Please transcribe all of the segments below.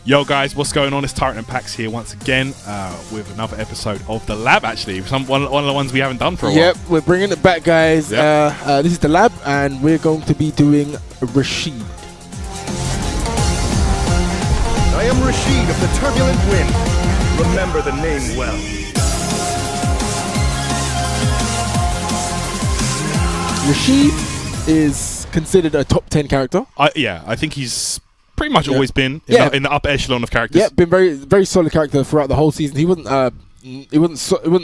Yo guys, what's going on? It's Tyrant and Packz here once again with another episode of The Lab, actually. One of the ones we haven't done for a while. Yep, we're bringing it back, guys. Yep. This is The Lab, and we're going to be doing Rashid. I am Rashid of the Turbulent Wind. Remember the name well. Rashid is considered a top 10 character. I think he's pretty much always been in the upper echelon of characters. Yeah, been very solid character throughout the whole season. He wasn't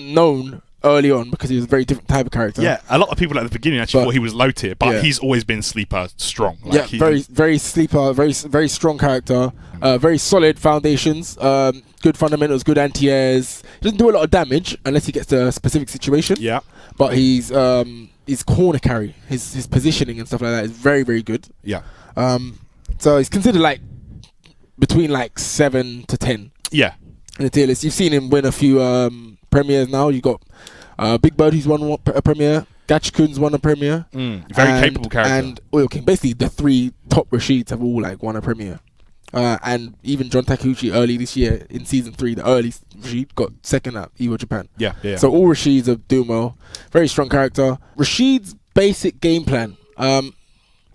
known early on because he was a very different type of character. Yeah, a lot of people at the beginning actually thought he was low tier, but he's always been sleeper strong. Like very sleeper, very strong character. Very solid foundations. Good fundamentals, good anti-airs. He doesn't do a lot of damage unless he gets to a specific situation. Yeah, but his corner carry, his positioning and stuff like that is very, very good. Yeah. So he's considered like between like 7 to 10. Yeah. In the tier list. You've seen him win a few premieres now. You got Big Bird, who's won a premiere. Gachkun's won a premiere. Very capable character. And Oil King. Basically, the three top Rashids have all like won a premiere. And even John Takeuchi early this year in season 3, the early Rashid got second at Evo Japan. Yeah. So all Rashids are doing well. Very strong character. Rashid's basic game plan.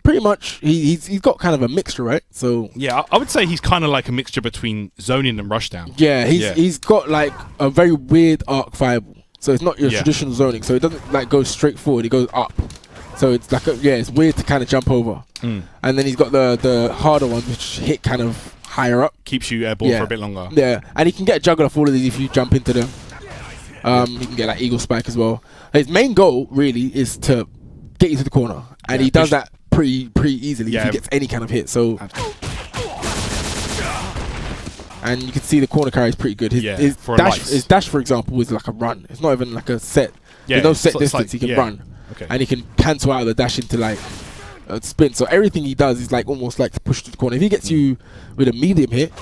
Pretty much, he's got kind of a mixture, right? So yeah, I would say he's kind of like a mixture between zoning and rushdown. Yeah, he's got like a very weird arc fireball. So it's not your traditional zoning. So it doesn't like go straight forward. It goes up. So it's like it's weird to kind of jump over. And then he's got the harder ones which hit kind of higher up. Keeps you airborne for a bit longer. Yeah, and he can get a juggle off all of these if you jump into them. He can get like Eagle Spike as well. His main goal really is to get you to the corner, and he does that pretty easily if he gets any kind of hit. So, and you can see the corner carry is pretty good. His dash, for example, is like a run. It's not even like a set. There's no set distance. Like, he can run, and he can cancel out of the dash into like a spin. So everything he does is like almost like to push to the corner. If he gets you with a medium hit,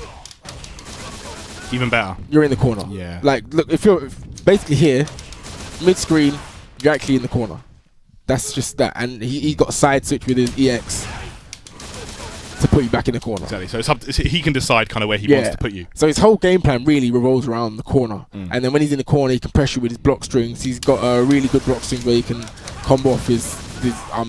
even better. You're in the corner. Yeah. Like, look, if you're basically here, mid screen, you're actually in the corner. That's just that, and he got a side switch with his EX to put you back in the corner. Exactly. So he can decide kind of where he wants to put you. So his whole game plan really revolves around the corner, and then when he's in the corner, he can pressure with his block strings. He's got a really good block string where he can combo off his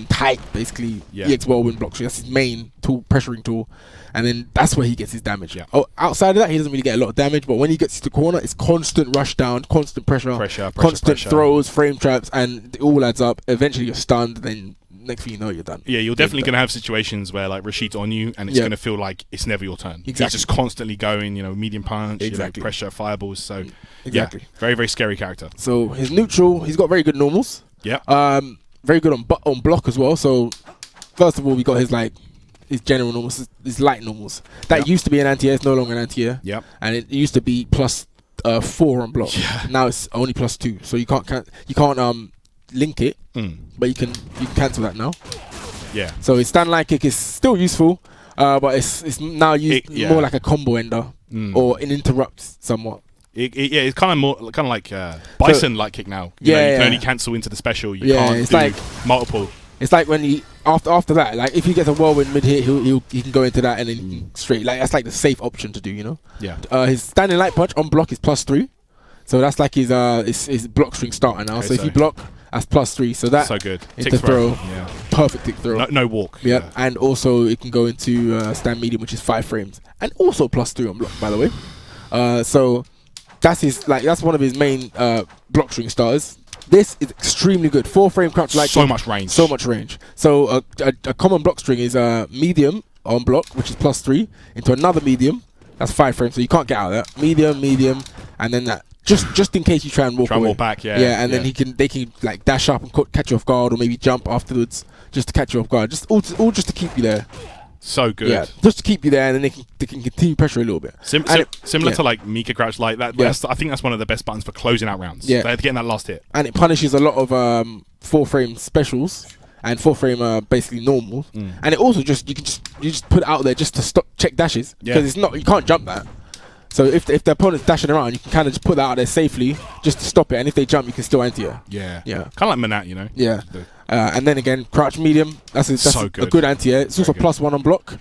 tight, basically EX Whirlwind block string. That's his main tool, pressuring tool, and then that's where he gets his damage. Yeah. Oh, outside of that, he doesn't really get a lot of damage, but when he gets to the corner, it's constant rush down, constant pressure, constant throws, frame traps, and it all adds up. Eventually, you're stunned. Then next thing you know, you're done. Yeah, you're definitely going to have situations where like Rashid's on you, and it's going to feel like it's never your turn. Exactly. He's just constantly going, medium punch, pressure, fireballs. So very, very scary character. So his neutral, he's got very good normals. Yeah. Very good on block as well. So first of all, we got his general normals, his light normals. That used to be an anti-air, it's no longer an anti-air. Yep. And it used to be plus 4 on block. Yeah. Now it's only plus 2. So you can't link it, but you can cancel that now. Yeah. So his stand light kick is still useful, but it's now used more like a combo ender or an interrupt somewhat. It's kind of like Bison light kick now. You can only cancel into the special. You can't do like multiple. It's like when he after that, like if he gets a whirlwind mid hit, he can go into that and then straight. Like that's like the safe option to do. Yeah. His standing light punch on block is plus 3, so that's like his block string starter now. Okay, so if you block, that's plus 3. So that's so good. Into throw, perfect tick throw. No walk. Yeah. And also it can go into stand medium, which is 5 frames, and also plus 3 on block, by the way. So. That's one of his main block string starters. This is extremely good. 4 frame crouch like so much range. So a common block string is medium on block, which is plus 3, into another medium. That's 5 frames, so you can't get out of that. Medium, and then that just in case you try and walk back. And then they can like dash up and catch you off guard, or maybe jump afterwards just to catch you off guard. Just all just to keep you there. So good. Yeah, just to keep you there, and then they can continue pressure a little bit. Similar to like Mika Crouch like that. Yeah. I think that's one of the best buttons for closing out rounds. Yeah. They're getting that last hit. And it punishes a lot of 4 frame specials and 4 frame basically normals. And it also you just put it out there just to stop check dashes. Because it's not, you can't jump that. So if the opponent's dashing around, you can kind of just put that out there safely just to stop it. And if they jump, you can still anti-air. Yeah. Yeah. Kind of like Manat, you know? Yeah. And then again, crouch medium. That's a good anti-air. It's also +1 on block.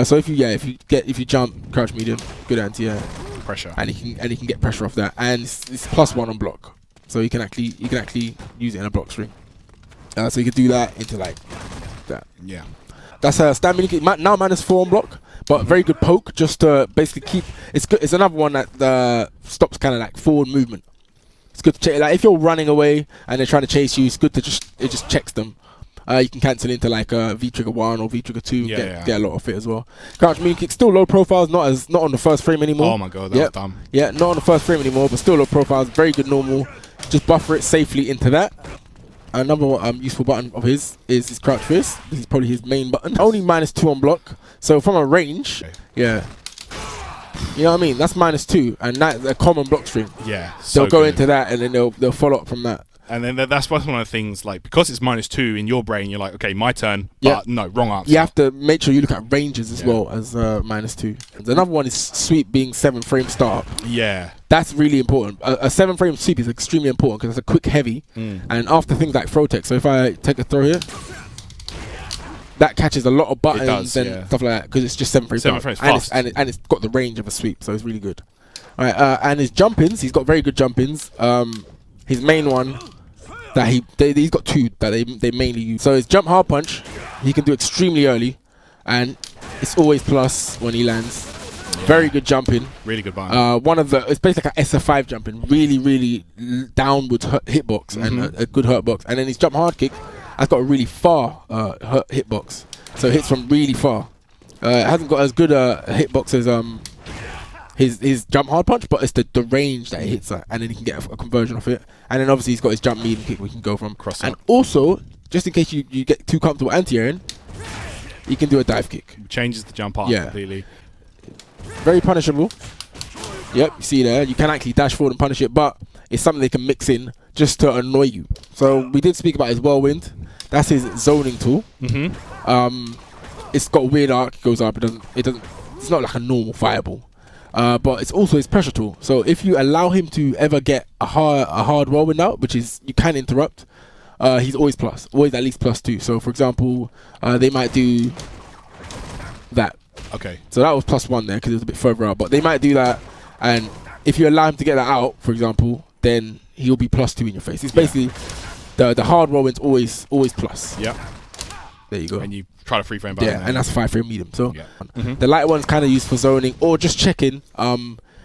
So if you jump, crouch medium, good anti-air. Pressure. And he can get pressure off that. And it's +1 on block. So you can actually use it in a block string. So you can do that into like that. Yeah. That's a stamina now -4 on block, but very good poke just to basically keep. It's good. It's another one that stops kind of like forward movement. It's good to check. Like if you're running away and they're trying to chase you, it's good to it just checks them. You can cancel into like a V trigger 1 or V trigger 2. Get a lot of it as well. Crouch medium kick still low profiles, not on the first frame anymore. Oh my god, that was dumb. Yeah, not on the first frame anymore, but still low profiles. Very good normal. Just buffer it safely into that. Another useful button of his is his crouch fist. This is probably his main button. Only -2 on block. So from a range, yeah. You know what I mean? That's -2, and that's a common block string. Yeah. They'll go into that, and then they'll follow up from that. And then that's one of the things, like, because it's -2 in your brain, you're like, okay, my turn, but no, wrong answer. You have to make sure you look at ranges as well as -2. And another one is sweep being 7 frame start. Yeah. That's really important. A 7 frame sweep is extremely important because it's a quick heavy. And after things like throw tech, so if I take a throw here, that catches a lot of buttons and stuff like that because it's just 7 frames. 7 frames fast. And it's got the range of a sweep, so it's really good. All right, and his jump-ins, he's got very good jump-ins. His main one that he's got 2 that they mainly use. So his jump hard punch, he can do extremely early, and it's always plus when he lands. Very good jumping. Really good button. It's basically like an SF5 jumping. Really downwards hitbox and a good hurt box. And then his jump hard kick has got a really far hitbox. So it hits from really far. It hasn't got as good a hitbox as his jump hard punch, but it's the range that it hits at, and then he can get a conversion of it. And then obviously he's got his jump medium kick we can go from. Cross and up. Also, just in case you get too comfortable anti-airing, you can do a dive kick. Changes the jump arc completely. Very punishable. Yep, you see there, you can actually dash forward and punish it, but it's something they can mix in just to annoy you. So we did speak about his Whirlwind. That's his zoning tool. It's got a weird arc, it goes up, it's not like a normal fireball. But it's also his pressure tool. So if you allow him to ever get a hard Whirlwind out, which is you can interrupt, he's always at least +2. So for example, they might do that. Okay. So that was +1 there because it was a bit further out. But they might do that, and if you allow him to get that out, for example, then he'll be +2 in your face. It's basically the hard Whirlwind's always plus. Yeah. There you go. And you try to free frame button. Yeah, and that's 5 frame medium. So the light one's kind of used for zoning or just checking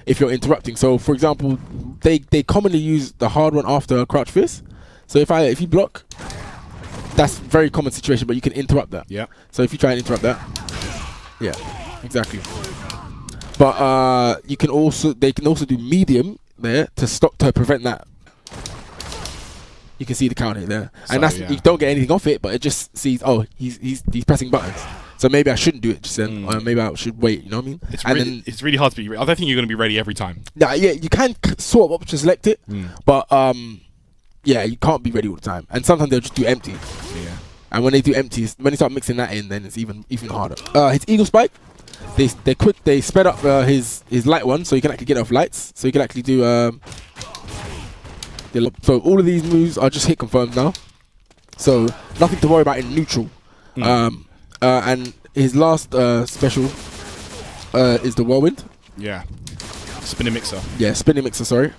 if you're interrupting. So for example, they commonly use the hard one after a crouch fist. So if you block, that's a very common situation, but you can interrupt that. Yeah. So if you try and interrupt that, yeah, exactly. But they can also do medium there to prevent that. You can see the counter there, and you don't get anything off it, but it just sees he's pressing buttons. So maybe I shouldn't do it just then, or maybe I should wait. You know what I mean? It's really hard to be. I don't think you're going to be ready every time. Yeah, you can sort of option select it, but you can't be ready all the time. And sometimes they'll just do empty. Yeah. And when they do empties, when they start mixing that in, then it's even harder. His Eagle Spike, they're quick. They sped up his light one, so you can actually get off lights. So you can actually do. So all of these moves are just hit confirmed now. So nothing to worry about in neutral. And his last special is the Whirlwind. Yeah. Spinning mixer. Yeah, spinning mixer. Sorry.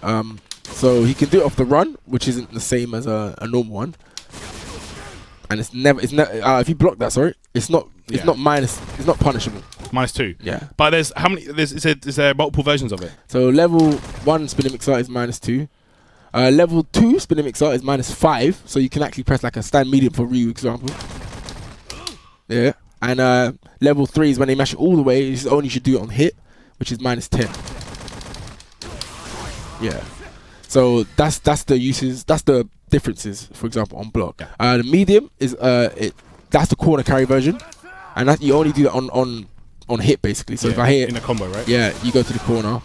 So he can do it off the run, which isn't the same as a normal one. And it's never. If you block that, sorry, it's not minus. It's not punishable. -2. Yeah. But there's how many? Is there multiple versions of it? So level 1 spinning mixer is -2. Level 2 spinning mixer is -5. So you can actually press like a stand medium for Ryu example. Yeah. And level 3 is when they mash it all the way. You only should do it on hit, which is -10. Yeah. So that's the uses. That's the differences. For example, on block. The medium is that's the corner carry version, and that you only do that on hit basically. So if I hit in a combo, right? Yeah, you go to the corner,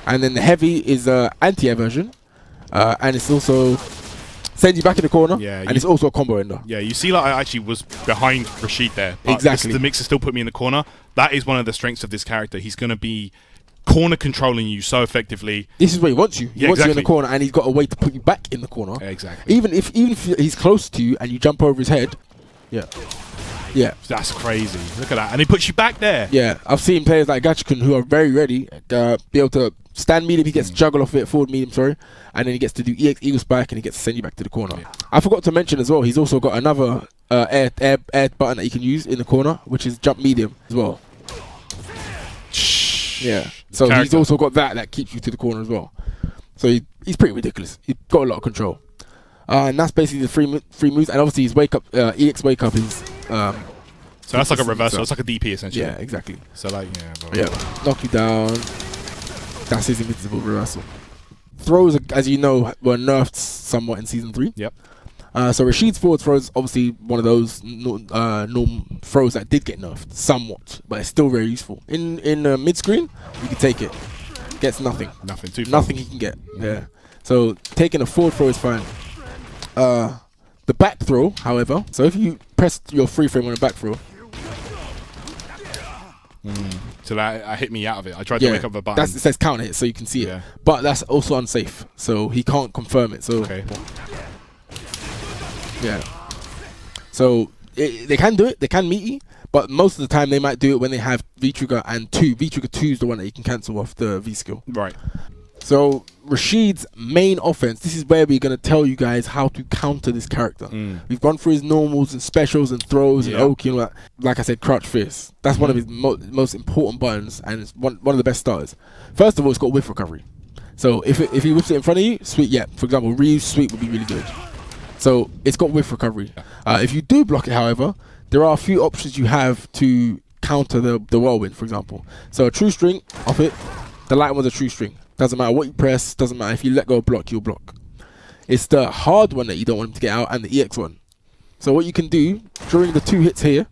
and then the heavy is anti-air version, and it's also sends you back in the corner. Yeah, and it's also a combo ender. Yeah, you see, like I actually was behind Rashid there. But exactly. The mixer still put me in the corner. That is one of the strengths of this character. He's going to be corner controlling you so effectively. This is where he wants you. He wants you in the exactly. corner, and he's got a way to put you back in the corner. Exactly. Even if he's close to you and you jump over his head, yeah. That's crazy. Look at that, and he puts you back there. Yeah, I've seen players like Gachikun who are very ready, be able to stand medium. He gets to juggle off it, forward medium, sorry, and then he gets to do EX Eagle Spike, and he gets to send you back to the corner. Yeah. I forgot to mention as well, he's also got another air button that you can use in the corner, which is jump medium as well. Yeah, so he's also got that keeps you to the corner as well. So he's pretty ridiculous. He's got a lot of control, and that's basically the three moves. And obviously his wake up, EX wake up is. So that's like a reversal. It's like a DP essentially. Yeah, exactly. So like knock you down. That's his invincible reversal. Throws, as you know, were nerfed somewhat in season 3. Yep. So Rashid's forward throws obviously one of those norm throws that did get nerfed somewhat, but it's still very useful. In mid screen, you can take it. Gets nothing. Nothing he can get. Yeah. So taking a forward throw is fine. The back throw, however, so if you press your free frame on a back throw. So that hit me out of it. I tried to wake up the button. It says counter hit, so you can see it. But that's also unsafe, so he can't confirm it. So yeah. So they can do it. They can meet you, but most of the time they might do it when they have V trigger and 2. V trigger 2 is the one that you can cancel off the V skill. Right. So Rashid's main offense, this is where we're going to tell you guys how to counter this character. We've gone through his normals and specials and throws and Oki and all that. Like I said, crouch fierce. That's one of his most important buttons, and it's one of the best starters. First of all, it's got whiff recovery. So if he whips it in front of you, sweep, for example, Ryu's sweep would be really good. So it's got whiff recovery. If you do block it, however, there are a few options you have to counter the Whirlwind, for example. So a true string off it, the light one's a true string. Doesn't matter what you press, doesn't matter if you let go of block, you'll block. It's the hard one that you don't want him to get out, and the EX one. So what you can do, during the 2 hits here,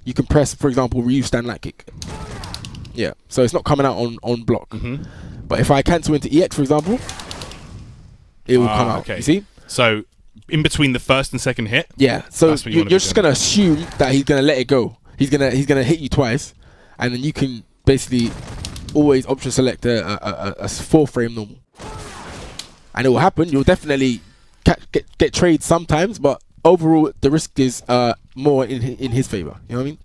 you can press, for example, Ryu stand light kick. Yeah, so it's not coming out on block. But if I cancel into EX, for example, it will come out, okay. You see? So in between the first and second hit? Yeah, so you're just going to assume that he's going to let it go. He's gonna hit you twice, and then you can basically always option select a 4 frame normal, and it will happen. You'll definitely get trades sometimes, but overall the risk is more in his favor. You know what I mean?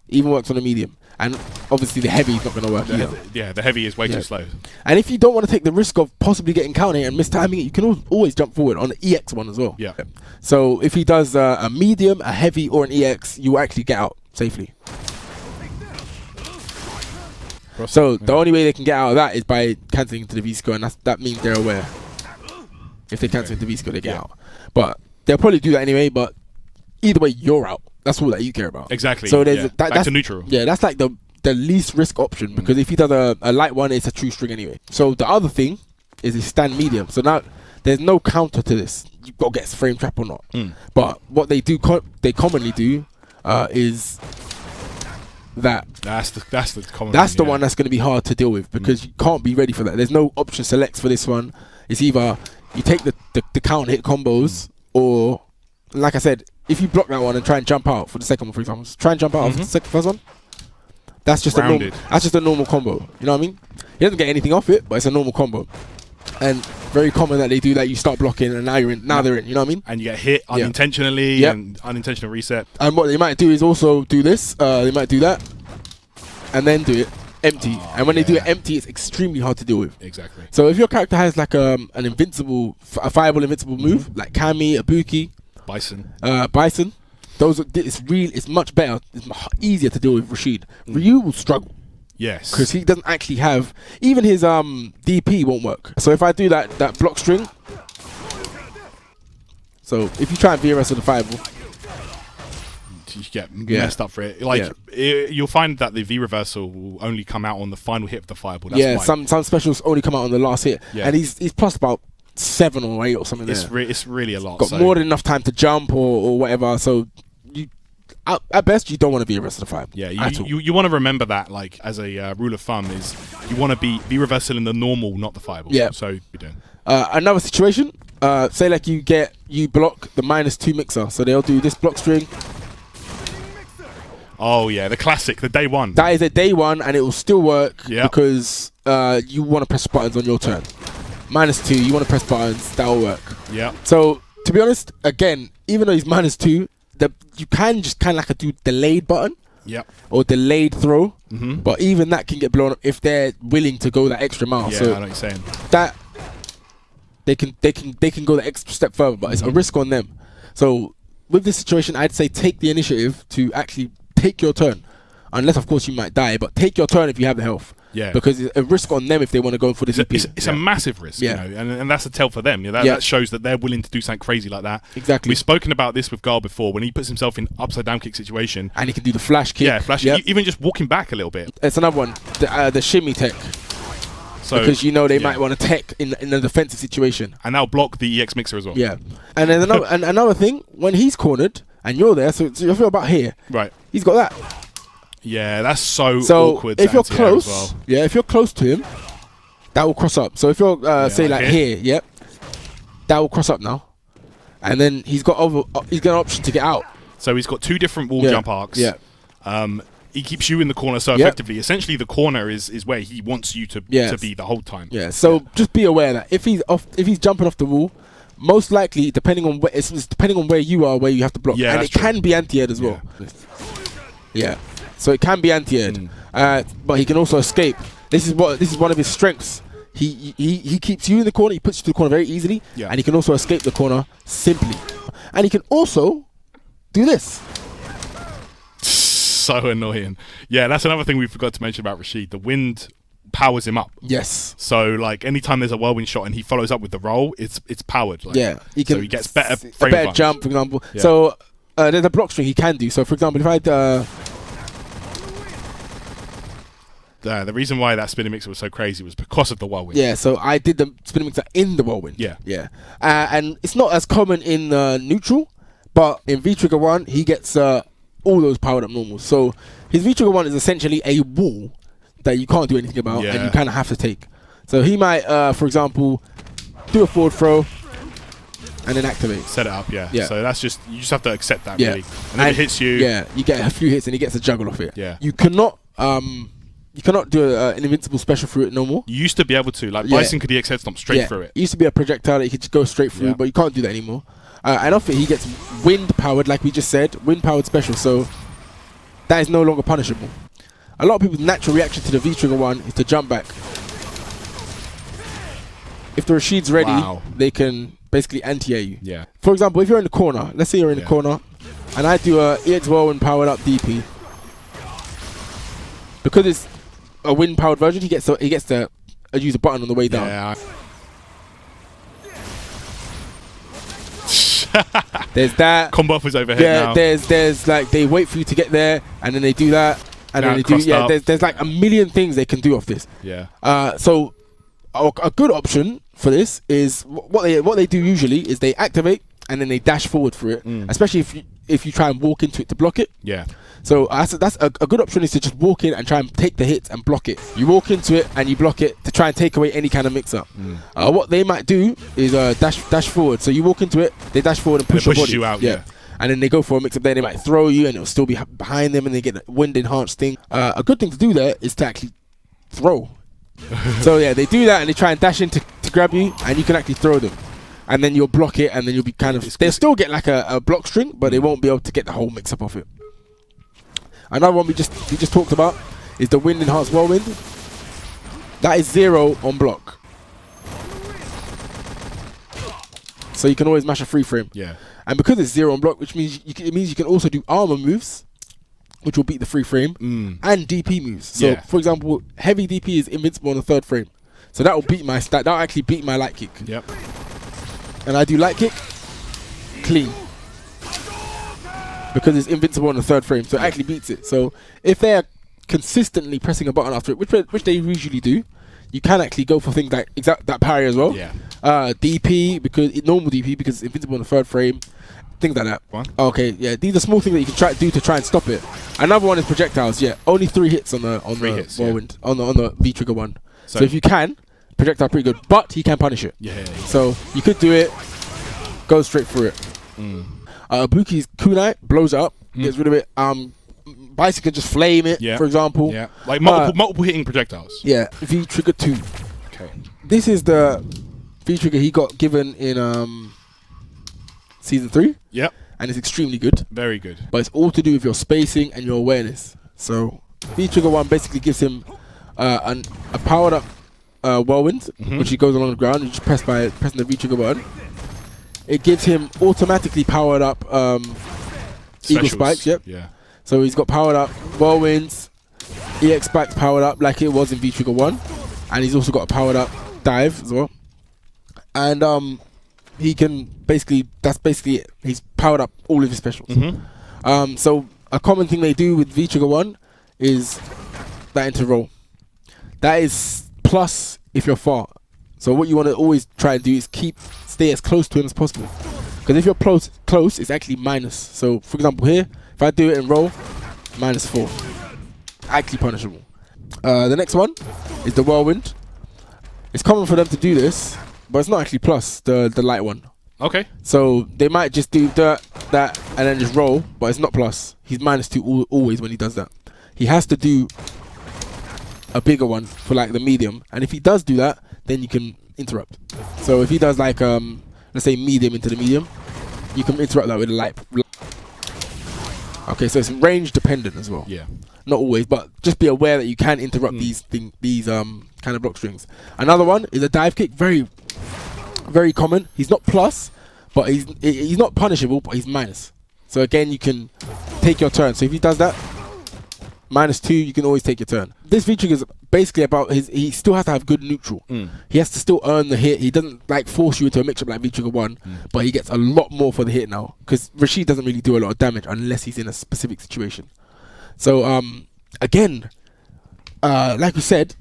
Even works on a medium, and obviously the heavy is not going to work either. Yeah, the heavy is way too slow. And if you don't want to take the risk of possibly getting counter and mistiming it, you can always jump forward on the EX one as well. Yeah. So if he does a medium, a heavy, or an EX, you will actually get out safely. So the only way they can get out of that is by cancelling into the V-score, and that means they're aware. If they cancel into V-score, they get out. But they'll probably do that anyway, but either way, you're out. That's all that you care about. Exactly. So there's back to neutral. Yeah, that's like the least risk option, because if he does a light one, it's a true string anyway. So the other thing is his stand medium. So now there's no counter to this. You've got to get frame trap or not. But what they do, they commonly do, is that that's the common the one that's going to be hard to deal with, because you can't be ready for that. There's no option selects for this one. It's either you take the counter hit combos, or like I said, if you block that one and try and jump out for the second one, for example, try and jump out for the first one. That's just a normal combo. You know what I mean? He doesn't get anything off it, but it's a normal combo. And very common that they do that. You start blocking, and now you're in. Now they're in. You know what I mean? And you get hit unintentionally, and unintentional reset. And what they might do is also do this. They might do that, and then do it empty. And when they do it empty, it's extremely hard to deal with. Exactly. So if your character has like a fireable invincible move, like Kami, Ibuki, Bison, it's much better. It's easier to deal with Rashid. Ryu will struggle. Yes. Because he doesn't actually have, even his DP won't work. So if I do that block string, so if you try and VRS with the fireball, you get messed up for it. You'll find that the V reversal will only come out on the final hit of the fireball. That's why. Some specials only come out on the last hit, and he's plus about 7 or 8 or something. It's really a lot. Got more than enough time to jump or whatever. So at best, you don't want to be reversal to 5. Yeah, you want to remember that, like, as a rule of thumb, is you want to be reversal in the normal, not the fireball. Yeah. So you're doing. Another situation, say like you block the -2 mixer, so they'll do this block string, Oh yeah, the classic, the day one. That is a day one, and it will still work because you want to press buttons on your turn. -2, you want to press buttons, that will work. Yeah. So to be honest, again, even though he's -2, you can just kind of like do delayed button. Yep. Or delayed throw, but even that can get blown up if they're willing to go that extra mile. Yeah, so I know what you're saying. That they can go the extra step further, but it's a risk on them. So with this situation, I'd say take the initiative to actually take your turn, unless of course you might die. But take your turn if you have the health. Yeah. Because it's a risk on them if they want to go for the DP. It's a massive risk, you know, and that's a tell for them. That shows that they're willing to do something crazy like that. Exactly. We've spoken about this with Gar before when he puts himself in upside down kick situation. And he can do the flash kick. Yeah, flash kick. Even just walking back a little bit. It's another one, the shimmy tech. So, because you know they might want to tech in a defensive situation. And they'll block the EX mixer as well. Yeah. And then another thing, when he's cornered and you're there, so you feel about here. Right. He's got that. Yeah, that's so awkward. If you're close, if you're close to him, that will cross up. So if you're say like here, that will cross up now, and then he's got an option to get out. So he's got 2 different wall jump arcs. Yeah. He keeps you in the corner so effectively. Essentially, the corner is where he wants you to be the whole time. Yeah. So just be aware that if he's jumping off the wall, most likely depending on where you are, where you have to block, and it can be anti-air as well. Yeah. So it can be anti-aired, but he can also escape. This is one of his strengths. He keeps you in the corner. He puts you to the corner very easily, and he can also escape the corner simply. And he can also do this. So annoying. Yeah, that's another thing we forgot to mention about Rashid. The wind powers him up. Yes. So like anytime there's a whirlwind shot and he follows up with the roll, it's powered. Like, yeah. He gets better frame better jump, for example. Yeah. So there's a block string he can do. So for example, if I had the reason why that spinning mixer was so crazy was because of the whirlwind. Yeah, so I did the spinning mixer in the whirlwind. Yeah. Yeah. And it's not as common in neutral, but in V-Trigger 1, he gets all those powered up normals. So his V-Trigger 1 is essentially a wall that you can't do anything about, and you kind of have to take. So he might, for example, do a forward throw and then activate. Set it up, yeah. So that's you just have to accept that, really. And if it hits you... Yeah, you get a few hits and he gets a juggle off it. Yeah. You cannot do an invincible special through it no more. You used to be able to. Like, Bison could EX head stomp straight through it. It used to be a projectile that you could just go straight through, but you can't do that anymore. And off it, he gets wind-powered, like we just said. Wind-powered special, so that is no longer punishable. A lot of people's natural reaction to the V-Trigger 1 is to jump back. If the Rashid's ready, they can basically anti-air you. Yeah. For example, if you're in the corner, let's say you're in the corner, and I do a EX Whirlwind powered up DP. Because it's a wind-powered version, he gets to use a button on the way down. Yeah. There's that. Combo offers overhead now. There's like they wait for you to get there, and then they do that, and then they do. Yeah, there's like a million things they can do off this. Yeah. So a good option for this is what they do usually is they activate and then they dash forward for it, especially if you try and walk into it to block it. Yeah. So that's a good option is to just walk in and try and take the hits and block it. You walk into it and you block it to try and take away any kind of mix-up. What they might do is dash forward. So you walk into it, they dash forward and push your body. You out, yeah. And then they go for a mix-up there. They might throw you and it'll still be behind them and they get a wind-enhanced thing. A good thing to do there is to actually throw. So yeah, they do that and they try and dash in to grab you and you can actually throw them. And then you'll block it and then you'll be kind of... They'll still get like a block string, but they won't be able to get the whole mix-up off it. Another one we just talked about is the wind enhanced whirlwind. That is 0 on block. So you can always mash a free frame. Yeah. And because it's 0 on block, which means it means you can also do armor moves, which will beat the free frame, and DP moves. So for example, heavy DP is invincible on the 3rd frame. So that will beat my stat. That'll actually beat my light kick. Yep. And I do light kick clean. Because it's invincible on the 3rd frame, so it actually beats it. So if they are consistently pressing a button after it, which they usually do, you can actually go for things like that parry as well. Yeah. DP normal DP because it's invincible on the 3rd frame, things like that. Okay, yeah. These are small things that you can try and stop it. Another one is projectiles. Yeah, only 3 hits on the whirlwind on the V-Trigger 1. So if you can, projectile pretty good, but he can punish it. Yeah. So you could do it, go straight through it. Buki's kunai blows it up, gets rid of it. Bicycle can just flame it, for example. Yeah, like multiple hitting projectiles. Yeah, V-Trigger 2. Okay. This is the V-Trigger he got given in Season 3. Yep. And it's extremely good. Very good. But it's all to do with your spacing and your awareness. So V-Trigger 1 basically gives him a powered up Whirlwind, which he goes along the ground. You just press by pressing the V-Trigger button. It gives him automatically powered up Eagle Spikes. Yep. Yeah. So he's got powered up Whirlwinds, EX Spikes powered up like it was in V-Trigger 1. And he's also got a powered up dive as well. And he can basically, that's basically it. He's powered up all of his specials. So a common thing they do with V-Trigger 1 is that into roll. That is plus if you're far. So what you want to always try and do is stay as close to him as possible. Because if you're close, it's actually minus. So for example here, if I do it in roll, -4. Actually punishable. The next one is the Whirlwind. It's common for them to do this, but it's not actually plus, the light one. Okay. So they might just do that, and then just roll, but it's not plus. He's -2 always when he does that. He has to do a bigger one for like the medium, and if he does do that, then you can interrupt. So if he does like, let's say medium into the medium, you can interrupt that with a light. Okay, so it's range dependent as well. Yeah. Not always, but just be aware that you can interrupt these kind of block strings. Another one is a dive kick. Very, very common. He's not plus, but he's not punishable, but he's minus. So again, you can take your turn. So if he does that, -2, you can always take your turn. This V-Trigger is basically about he still has to have good neutral. He has to still earn the hit. He doesn't like force you into a mix-up like V-Trigger 1, but he gets a lot more for the hit now. Because Rashid doesn't really do a lot of damage unless he's in a specific situation. So again, like we said,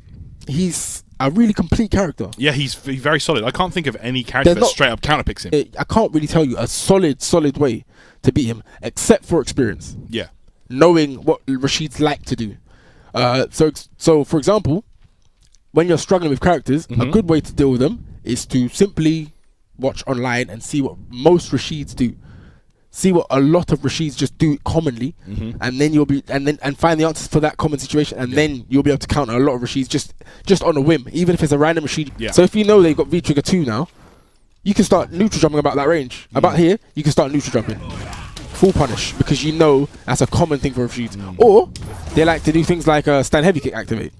he's a really complete character. Yeah, he's very solid. I can't think of any character that straight up counterpicks him. I can't really tell you a solid way to beat him, except for experience. Yeah. Knowing what Rashid's like to do. So for example, when you're struggling with characters, a good way to deal with them is to simply watch online and see what most Rashids do. See what a lot of Rashids just do commonly, and then you'll be and find the answers for that common situation, and then you'll be able to counter a lot of Rashids just on a whim, even if it's a random Rashid. Yeah. So if you know they've got V-Trigger 2 now, you can start neutral jumping about that range. About here, you can start neutral jumping. Full punish, because you know that's a common thing for Rashid. Or they like to do things like stand heavy kick activate.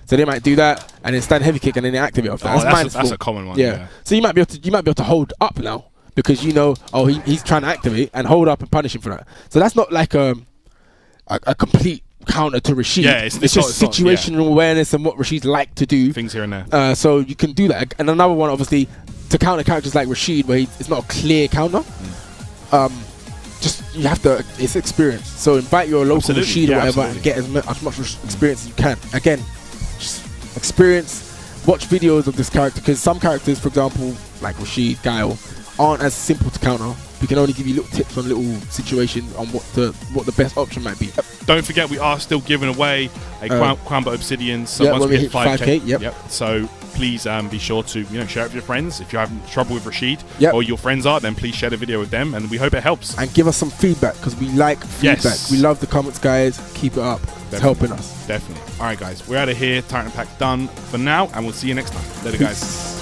So they might do that and then stand heavy kick and then they activate off that. That's a common one. Yeah. So you might be able to hold up now because you know he's trying to activate and hold up and punish him for that. So that's not like a complete counter to Rashid. Yeah, it's just situational awareness and what Rashid's like to do. Things here and there. So you can do that. And another one, obviously, to counter characters like Rashid, where it's not a clear counter. Just you have to. It's experience. So invite your local Rashid or whatever and get as much experience as you can. Again, just experience. Watch videos of this character, because some characters, for example, like Rashid, Guile, aren't as simple to counter. We can only give you little tips on little situations on what the best option might be. Don't forget, we are still giving away a Quamba Obsidian. So once we hit 5K, yep. So please be sure to share it with your friends. If you're having trouble with Rashid or your friends are, then please share the video with them, and we hope it helps. And give us some feedback, because we like feedback. Yes. We love the comments, guys. Keep it up. It's helping us. Definitely. All right, guys. We're out of here. Tyrant and Packz done for now, and we'll see you next time. Later, guys.